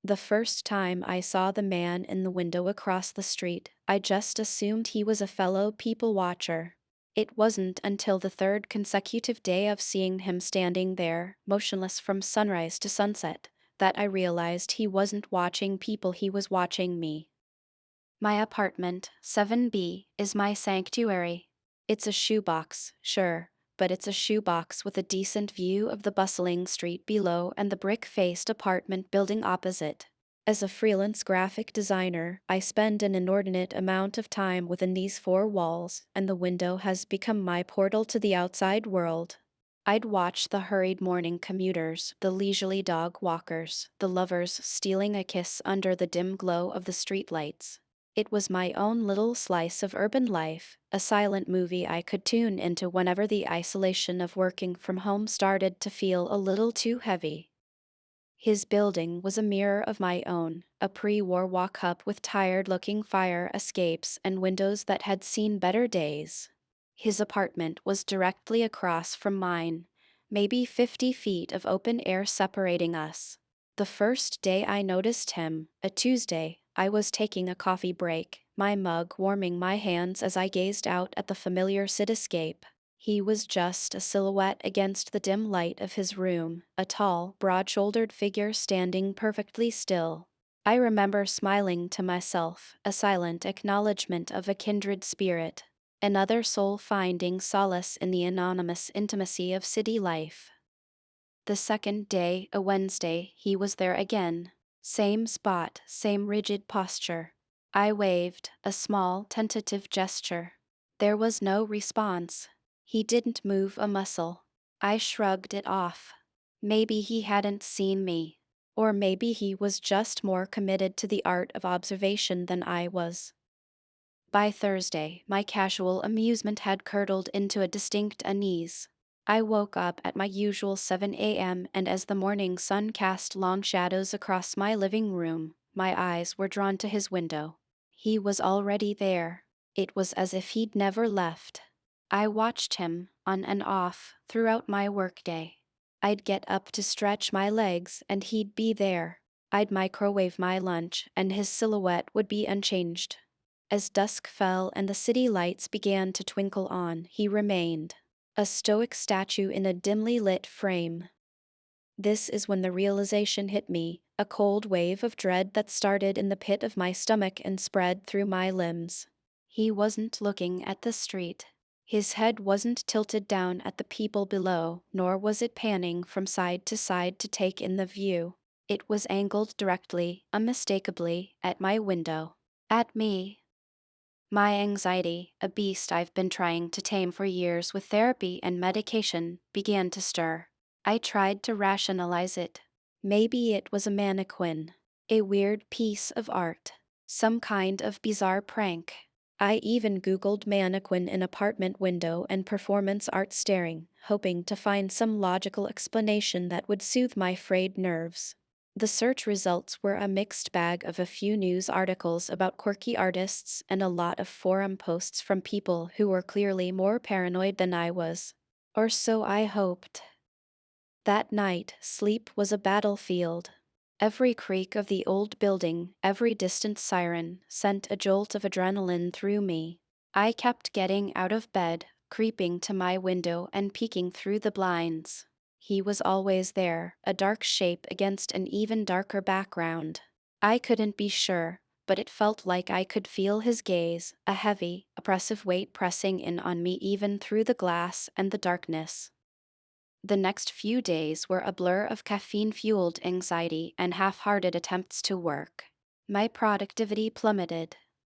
The first time I saw the man in the window across the street, I just assumed he was a fellow people watcher. It wasn't until the third consecutive day of seeing him standing there, motionless from sunrise to sunset, that I realized he wasn't watching people, he was watching me. My apartment, 7B, is my sanctuary. It's a shoebox, sure, but it's a shoebox with a decent view of the bustling street below and the brick-faced apartment building opposite. As a freelance graphic designer, I spend an inordinate amount of time within these four walls, and the window has become my portal to the outside world. I'd watch the hurried morning commuters, the leisurely dog walkers, the lovers stealing a kiss under the dim glow of the streetlights. It was my own little slice of urban life, a silent movie I could tune into whenever the isolation of working from home started to feel a little too heavy. His building was a mirror of my own, a pre-war walk-up with tired-looking fire escapes and windows that had seen better days. His apartment was directly across from mine, maybe 50 feet of open air separating us. The first day I noticed him, a Tuesday, I was taking a coffee break, my mug warming my hands as I gazed out at the familiar cityscape. He was just a silhouette against the dim light of his room, a tall, broad-shouldered figure standing perfectly still. I remember smiling to myself, a silent acknowledgement of a kindred spirit, another soul finding solace in the anonymous intimacy of city life. The second day, a Wednesday, he was there again. Same spot, same rigid posture. I waved, a small, tentative gesture. There was no response. He didn't move a muscle. I shrugged it off. Maybe he hadn't seen me. Or maybe he was just more committed to the art of observation than I was. By Thursday, my casual amusement had curdled into a distinct unease. I woke up at my usual 7 a.m., and as the morning sun cast long shadows across my living room, my eyes were drawn to his window. He was already there. It was as if he'd never left. I watched him, on and off, throughout my workday. I'd get up to stretch my legs, and he'd be there. I'd microwave my lunch, and his silhouette would be unchanged. As dusk fell and the city lights began to twinkle on, he remained, a stoic statue in a dimly lit frame. This is when the realization hit me, a cold wave of dread that started in the pit of my stomach and spread through my limbs. He wasn't looking at the street. His head wasn't tilted down at the people below, nor was it panning from side to side to take in the view. It was angled directly, unmistakably, at my window. At me. My anxiety, a beast I've been trying to tame for years with therapy and medication, began to stir. I tried to rationalize it. Maybe it was a mannequin, a weird piece of art, some kind of bizarre prank. I even Googled mannequin in apartment window and performance art staring, hoping to find some logical explanation that would soothe my frayed nerves. The search results were a mixed bag of a few news articles about quirky artists and a lot of forum posts from people who were clearly more paranoid than I was. Or so I hoped. That night, sleep was a battlefield. Every creak of the old building, every distant siren, sent a jolt of adrenaline through me. I kept getting out of bed, creeping to my window and peeking through the blinds. He was always there, a dark shape against an even darker background. I couldn't be sure, but it felt like I could feel his gaze, a heavy, oppressive weight pressing in on me even through the glass and the darkness. The next few days were a blur of caffeine-fueled anxiety and half-hearted attempts to work. My productivity plummeted.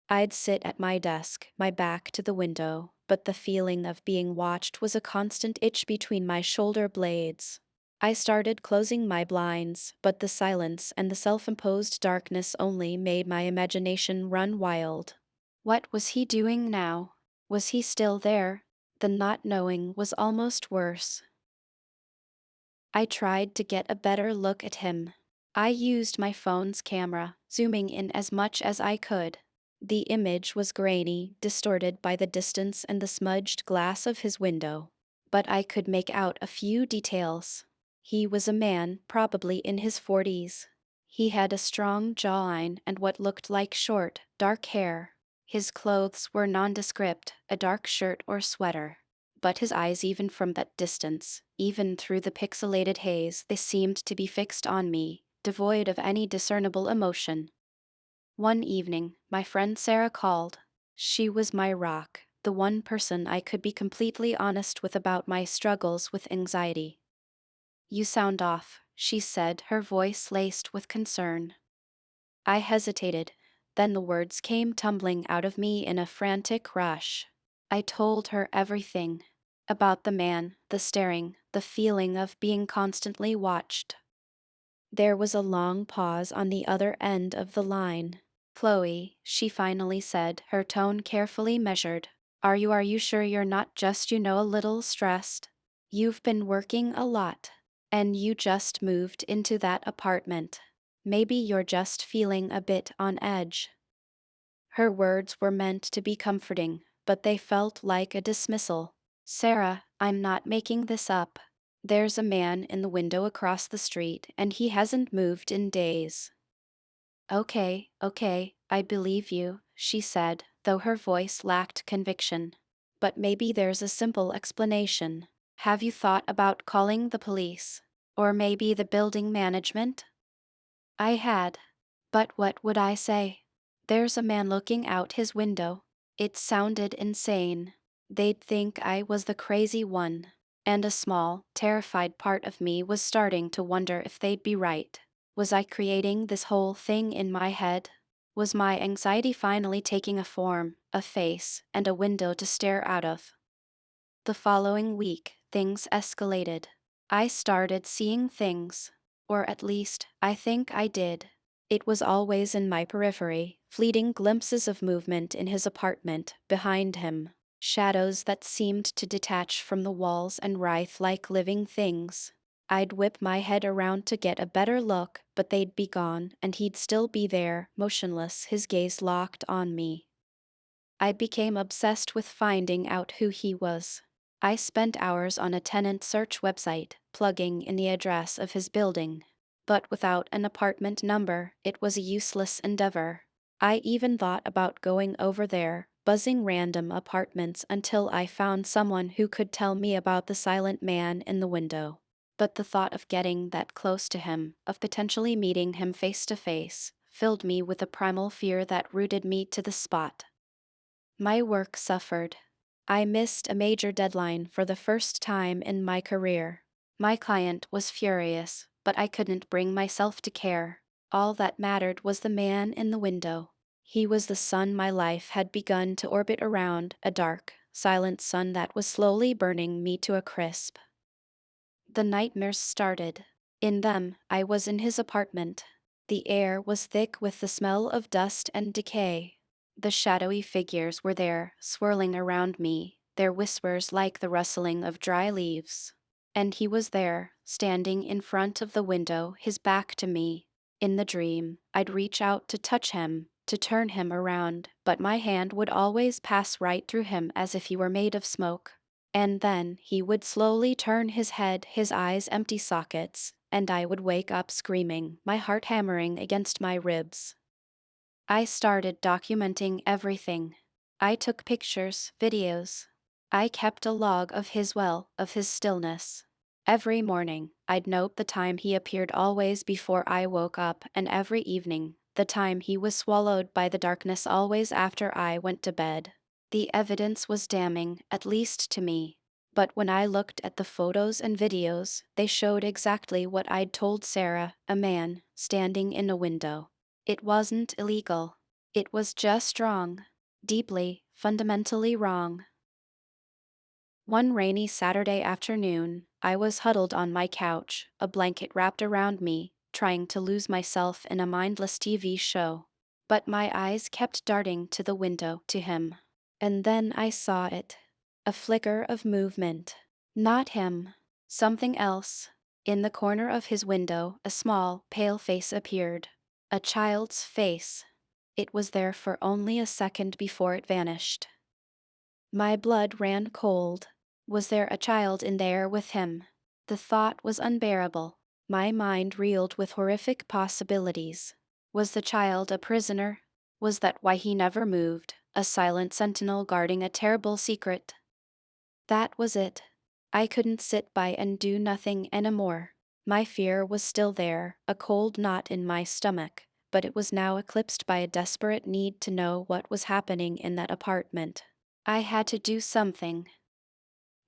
I'd sit at my desk, my back to the window, but the feeling of being watched was a constant itch between my shoulder blades. I started closing my blinds, but the silence and the self-imposed darkness only made my imagination run wild. What was he doing now? Was he still there? The not knowing was almost worse. I tried to get a better look at him. I used my phone's camera, zooming in as much as I could. The image was grainy, distorted by the distance and the smudged glass of his window. But I could make out a few details. He was a man, probably in his 40s. He had a strong jawline and what looked like short, dark hair. His clothes were nondescript, a dark shirt or sweater. But his eyes, even from that distance, even through the pixelated haze, they seemed to be fixed on me, devoid of any discernible emotion. One evening, my friend Sarah called. She was my rock, the one person I could be completely honest with about my struggles with anxiety. "You sound off," she said, her voice laced with concern. I hesitated, then the words came tumbling out of me in a frantic rush. I told her everything about the man, the staring, the feeling of being constantly watched. There was a long pause on the other end of the line. "Chloe," she finally said, her tone carefully measured. Are you sure you're not just, a little stressed? You've been working a lot. And you just moved into that apartment. Maybe you're just feeling a bit on edge." Her words were meant to be comforting, but they felt like a dismissal. "Sarah, I'm not making this up. There's a man in the window across the street, and he hasn't moved in days." "Okay, okay, I believe you," she said, though her voice lacked conviction. "But maybe there's a simple explanation. Have you thought about calling the police? Or maybe the building management?" I had. But what would I say? "There's a man looking out his window." It sounded insane. They'd think I was the crazy one. And a small, terrified part of me was starting to wonder if they'd be right. Was I creating this whole thing in my head? Was my anxiety finally taking a form, a face, and a window to stare out of? The following week, things escalated. I started seeing things. Or at least, I think I did. It was always in my periphery, fleeting glimpses of movement in his apartment, behind him. Shadows that seemed to detach from the walls and writhe like living things. I'd whip my head around to get a better look, but they'd be gone, and he'd still be there, motionless, his gaze locked on me. I became obsessed with finding out who he was. I spent hours on a tenant search website, plugging in the address of his building. But without an apartment number, it was a useless endeavor. I even thought about going over there, buzzing random apartments until I found someone who could tell me about the silent man in the window. But the thought of getting that close to him, of potentially meeting him face to face, filled me with a primal fear that rooted me to the spot. My work suffered. I missed a major deadline for the first time in my career. My client was furious, but I couldn't bring myself to care. All that mattered was the man in the window. He was the sun my life had begun to orbit around, a dark, silent sun that was slowly burning me to a crisp. The nightmares started. In them, I was in his apartment. The air was thick with the smell of dust and decay. The shadowy figures were there, swirling around me, their whispers like the rustling of dry leaves. And he was there, standing in front of the window, his back to me. In the dream, I'd reach out to touch him, to turn him around, but my hand would always pass right through him as if he were made of smoke. And then he would slowly turn his head, his eyes empty sockets, and I would wake up screaming, my heart hammering against my ribs. I started documenting everything. I took pictures, videos. I kept a log of of his stillness. Every morning, I'd note the time he appeared always before I woke up, and every evening, the time he was swallowed by the darkness always after I went to bed. The evidence was damning, at least to me. But when I looked at the photos and videos, they showed exactly what I'd told Sarah, a man, standing in a window. It wasn't illegal. It was just wrong. Deeply, fundamentally wrong. One rainy Saturday afternoon, I was huddled on my couch, a blanket wrapped around me, trying to lose myself in a mindless TV show. But my eyes kept darting to the window, to him. And then I saw it. A flicker of movement. Not him. Something else. In the corner of his window, a small, pale face appeared. A child's face. It was there for only a second before it vanished. My blood ran cold. Was there a child in there with him? The thought was unbearable. My mind reeled with horrific possibilities. Was the child a prisoner? Was that why he never moved, a silent sentinel guarding a terrible secret? That was it. I couldn't sit by and do nothing anymore. My fear was still there, a cold knot in my stomach, but it was now eclipsed by a desperate need to know what was happening in that apartment. I had to do something.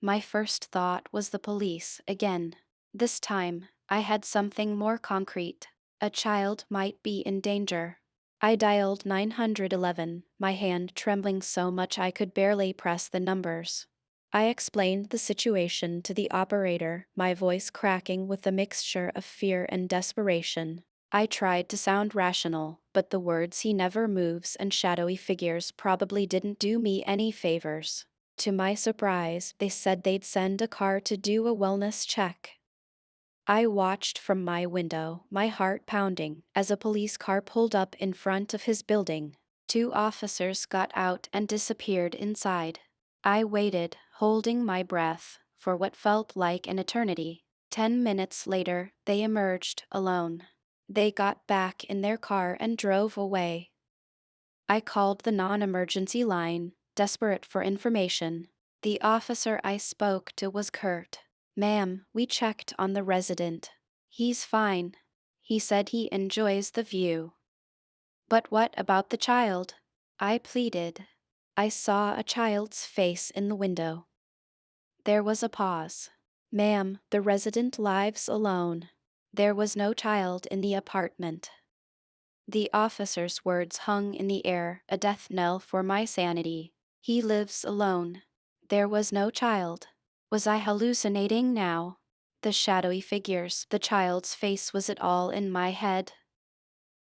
My first thought was the police again. This time, I had something more concrete. A child might be in danger. I dialed 911, my hand trembling so much I could barely press the numbers. I explained the situation to the operator, my voice cracking with a mixture of fear and desperation. I tried to sound rational, but the words "he never moves" and shadowy figures probably didn't do me any favors. To my surprise, they said they'd send a car to do a wellness check. I watched from my window, my heart pounding, as a police car pulled up in front of his building. Two officers got out and disappeared inside. I waited, holding my breath, for what felt like an eternity. 10 minutes later, they emerged, alone. They got back in their car and drove away. I called the non-emergency line, desperate for information. The officer I spoke to was curt. "Ma'am, we checked on the resident. He's fine. He said he enjoys the view." "But what about the child?" I pleaded. "I saw a child's face in the window." There was a pause. "Ma'am, the resident lives alone. There was no child in the apartment." The officer's words hung in the air, a death knell for my sanity. He lives alone. There was no child. Was I hallucinating now? The shadowy figures, the child's face, was it all in my head?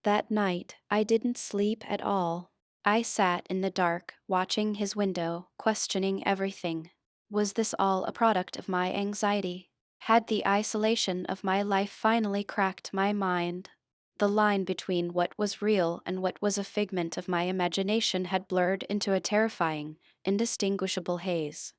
That night, I didn't sleep at all. I sat in the dark, watching his window, questioning everything. Was this all a product of my anxiety? Had the isolation of my life finally cracked my mind? The line between what was real and what was a figment of my imagination had blurred into a terrifying, indistinguishable haze.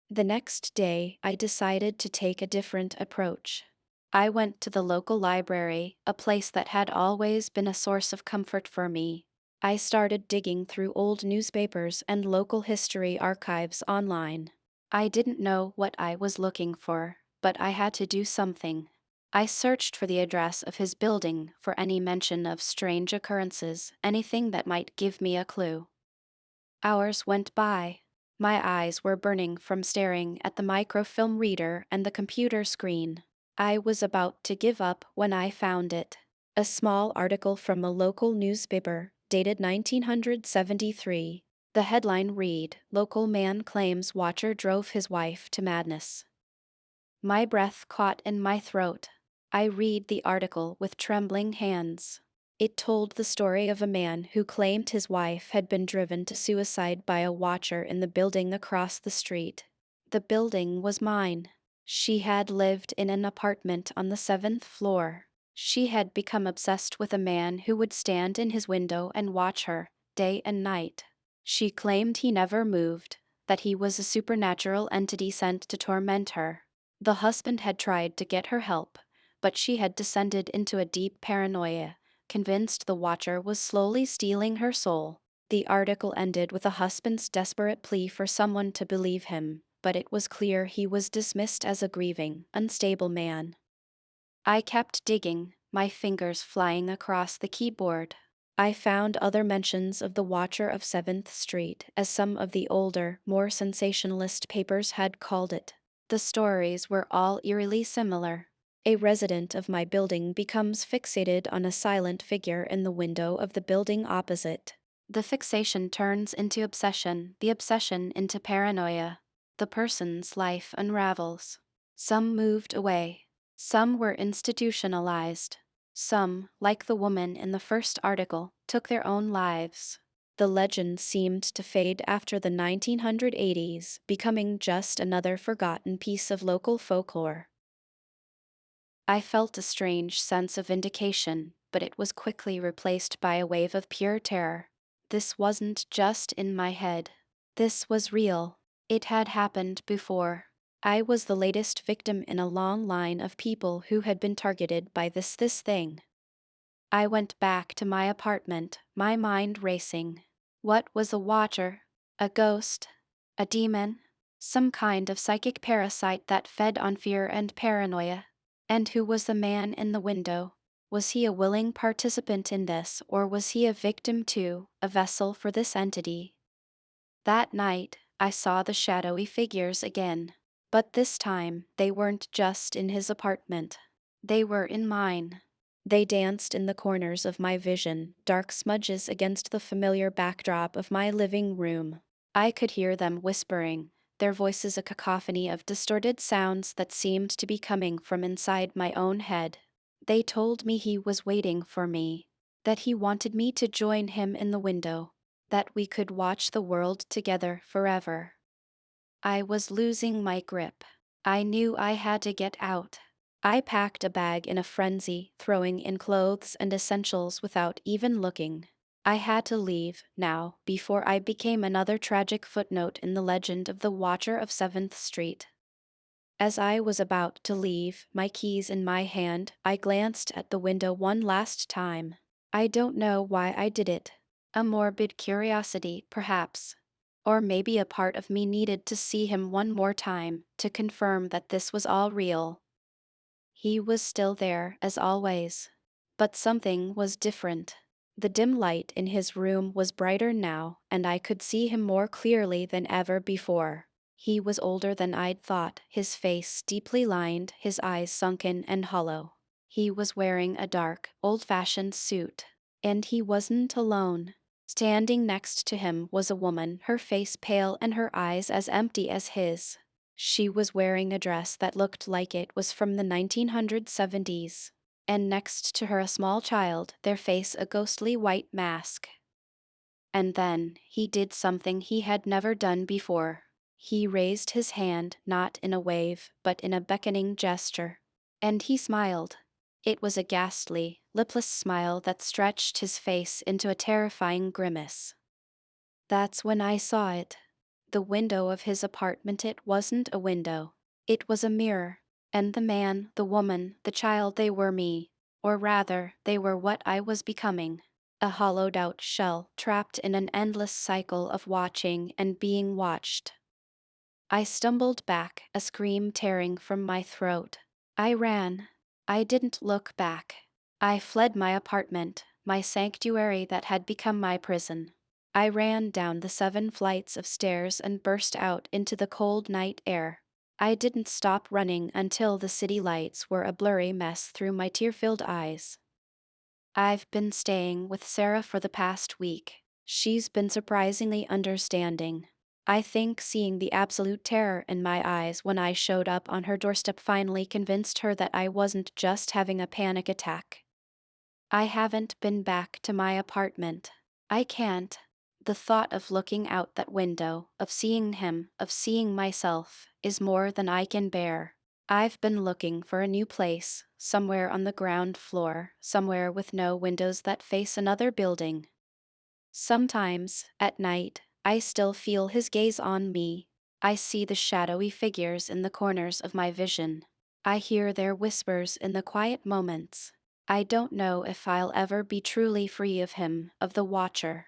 The next day, I decided to take a different approach. I went to the local library, a place that had always been a source of comfort for me. I started digging through old newspapers and local history archives online. I didn't know what I was looking for, but I had to do something. I searched for the address of his building, for any mention of strange occurrences, anything that might give me a clue. Hours went by. My eyes were burning from staring at the microfilm reader and the computer screen. I was about to give up when I found it. A small article from a local newspaper, dated 1973. The headline read, "Local man claims watcher drove his wife to madness." My breath caught in my throat. I read the article with trembling hands. It told the story of a man who claimed his wife had been driven to suicide by a watcher in the building across the street. The building was mine. She had lived in an apartment on the 7th floor. She had become obsessed with a man who would stand in his window and watch her, day and night. She claimed he never moved, that he was a supernatural entity sent to torment her. The husband had tried to get her help, but she had descended into a deep paranoia, convinced the watcher was slowly stealing her soul. The article ended with a husband's desperate plea for someone to believe him, but it was clear he was dismissed as a grieving, unstable man. I kept digging, my fingers flying across the keyboard. I found other mentions of the Watcher of 7th Street, as some of the older, more sensationalist papers had called it. The stories were all eerily similar. A resident of my building becomes fixated on a silent figure in the window of the building opposite. The fixation turns into obsession, the obsession into paranoia. The person's life unravels. Some moved away. Some were institutionalized. Some, like the woman in the first article, took their own lives. The legend seemed to fade after the 1980s, becoming just another forgotten piece of local folklore. I felt a strange sense of vindication, but it was quickly replaced by a wave of pure terror. This wasn't just in my head. This was real. It had happened before. I was the latest victim in a long line of people who had been targeted by this thing. I went back to my apartment, my mind racing. What was a watcher? A ghost? A demon? Some kind of psychic parasite that fed on fear and paranoia? And who was the man in the window? Was he a willing participant in this, or was he a victim too, a vessel for this entity? That night, I saw the shadowy figures again. But this time, they weren't just in his apartment. They were in mine. They danced in the corners of my vision, dark smudges against the familiar backdrop of my living room. I could hear them whispering, their voices a cacophony of distorted sounds that seemed to be coming from inside my own head. They told me he was waiting for me, that he wanted me to join him in the window, that we could watch the world together forever. I was losing my grip. I knew I had to get out. I packed a bag in a frenzy, throwing in clothes and essentials without even looking. I had to leave, now, before I became another tragic footnote in the legend of the Watcher of 7th Street. As I was about to leave, my keys in my hand, I glanced at the window one last time. I don't know why I did it. A morbid curiosity, perhaps. Or maybe a part of me needed to see him one more time, to confirm that this was all real. He was still there, as always. But something was different. The dim light in his room was brighter now, and I could see him more clearly than ever before. He was older than I'd thought, his face deeply lined, his eyes sunken and hollow. He was wearing a dark, old-fashioned suit. And he wasn't alone. Standing next to him was a woman, her face pale and her eyes as empty as his. She was wearing a dress that looked like it was from the 1970s. And next to her a small child, their face a ghostly white mask. And then, he did something he had never done before. He raised his hand, not in a wave, but in a beckoning gesture. And he smiled. It was a ghastly, lipless smile that stretched his face into a terrifying grimace. That's when I saw it. The window of his apartment, it wasn't a window. It was a mirror. And the man, the woman, the child, they were me. Or rather, they were what I was becoming. A hollowed-out shell, trapped in an endless cycle of watching and being watched. I stumbled back, a scream tearing from my throat. I ran. I didn't look back. I fled my apartment, my sanctuary that had become my prison. I ran down the 7 flights of stairs and burst out into the cold night air. I didn't stop running until the city lights were a blurry mess through my tear-filled eyes. I've been staying with Sarah for the past week. She's been surprisingly understanding. I think seeing the absolute terror in my eyes when I showed up on her doorstep finally convinced her that I wasn't just having a panic attack. I haven't been back to my apartment. I can't. The thought of looking out that window, of seeing him, of seeing myself, is more than I can bear. I've been looking for a new place, somewhere on the ground floor, somewhere with no windows that face another building. Sometimes, at night, I still feel his gaze on me. I see the shadowy figures in the corners of my vision. I hear their whispers in the quiet moments. I don't know if I'll ever be truly free of him, of the Watcher.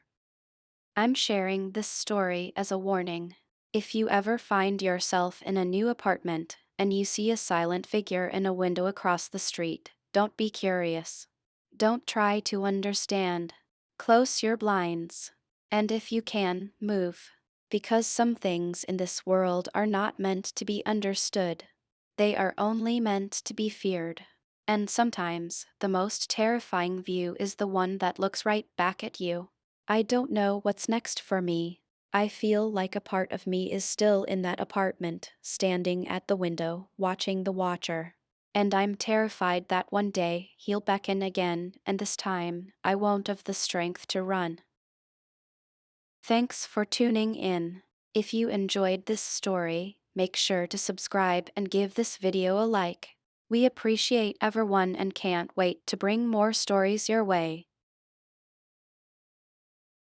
I'm sharing this story as a warning. If you ever find yourself in a new apartment and you see a silent figure in a window across the street, don't be curious. Don't try to understand. Close your blinds. And if you can, move. Because some things in this world are not meant to be understood. They are only meant to be feared. And sometimes, the most terrifying view is the one that looks right back at you. I don't know what's next for me. I feel like a part of me is still in that apartment, standing at the window, watching the Watcher. And I'm terrified that one day he'll beckon again, and this time I won't have the strength to run. Thanks for tuning in. If you enjoyed this story, make sure to subscribe and give this video a like. We appreciate everyone and can't wait to bring more stories your way.